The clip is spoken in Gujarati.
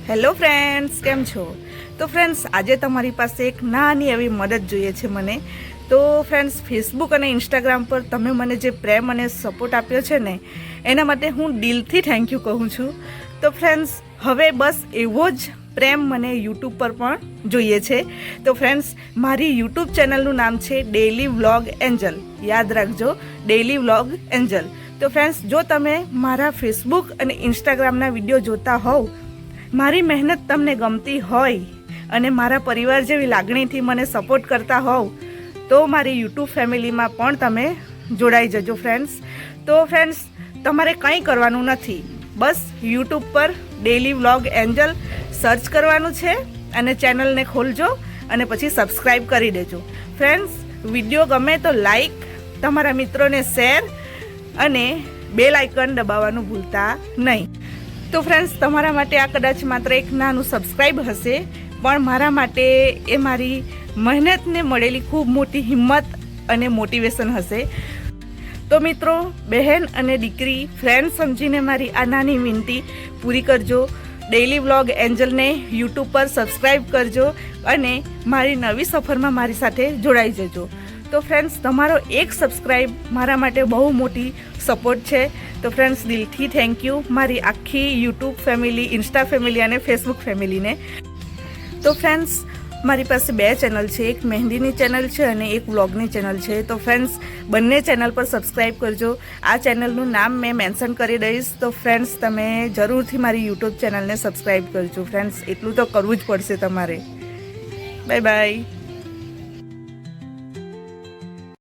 હેલો ફ્રેન્ડ્સ, કેમ છો? તો ફ્રેન્ડ્સ, આજે તમારી પાસે એક નાની એવી મદદ જોઈએ છે મને. તો ફ્રેન્ડ્સ, ફેસબુક અને ઇન્સ્ટાગ્રામ પર તમે મને જે પ્રેમ અને સપોર્ટ આપ્યો છે ને, એના માટે હું દિલથી થેન્ક યુ કહું છું. તો ફ્રેન્ડ્સ, હવે બસ એવો જ પ્રેમ મને યુટ્યુબ પર પણ જોઈએ છે. તો ફ્રેન્ડ્સ, મારી યુટ્યુબ ચેનલનું નામ છે ડેલી વ્લોગ એન્જલ. યાદ રાખજો, ડેલી વ્લોગ એન્જલ. તો ફ્રેન્ડ્સ, જો તમે મારા ફેસબુક અને ઇન્સ્ટાગ્રામના વિડીયો જોતા હોવ, મારી મહેનત તમને ગમતી હોય અને મારા પરિવાર જેવી લાગણીથી મને સપોર્ટ કરતા હોવ, તો મારી યુટ્યુબ ફેમિલીમાં પણ તમે જોડાઈ જજો ફ્રેન્ડ્સ. તો ફ્રેન્ડ્સ, તમારે કંઈ કરવાનું નથી, બસ યુટ્યુબ પર ડેલી વ્લોગ એન્જલ સર્ચ કરવાનું છે અને ચેનલને ખોલજો અને પછી સબસ્ક્રાઈબ કરી દેજો. ફ્રેન્ડ્સ, વિડીયો ગમે તો લાઈક, તમારા મિત્રોને શેર અને બેલ આઇકન દબાવવાનું ભૂલતા નહીં. તો ફ્રેન્ડ્સ, તમારા માટે આ કદાચ માત્ર એક નાનું સબસ્ક્રાઈબ હશે, પણ મારા માટે એ મારી મહેનતને મળેલી ખૂબ મોટી હિંમત અને મોટિવેશન હશે. તો મિત્રો, બહેન અને દીકરી, ફ્રેન્ડ સમજીને મારી આ નાની વિનંતી પૂરી કરજો. ડેલી વ્લોગ એન્જલને યુટ્યુબ પર સબસ્ક્રાઈબ કરજો અને મારી નવી સફરમાં મારી સાથે જોડાઈ જજો. તો ફ્રેન્ડ્સ, તમારો એક સબસ્ક્રાઈબ મારા માટે બહુ મોટી સપોર્ટ છે. તો ફ્રેન્ડ્સ, દિલથી થેન્ક યુ મારી આખી યુટ્યુબ ફેમિલી, ઇન્સ્ટા ફેમિલી અને ફેસબુક ફેમિલીને. તો ફ્રેન્ડ્સ, મારી પાસે 2 ચેનલ છે, એક મહેંદીની ચેનલ છે અને એક વ્લોગની ચેનલ છે. તો ફ્રેન્ડ્સ, બંને ચેનલ પર સબસ્ક્રાઈબ કરજો. આ ચેનલનું નામ મેં મેન્શન કરી દઈશ. તો ફ્રેન્ડ્સ, તમે જરૂરથી મારી યુટ્યુબ ચેનલને સબસ્ક્રાઈબ કરજો. ફ્રેન્ડ્સ, એટલું તો કરવું જ પડશે તમારે. Bye bye.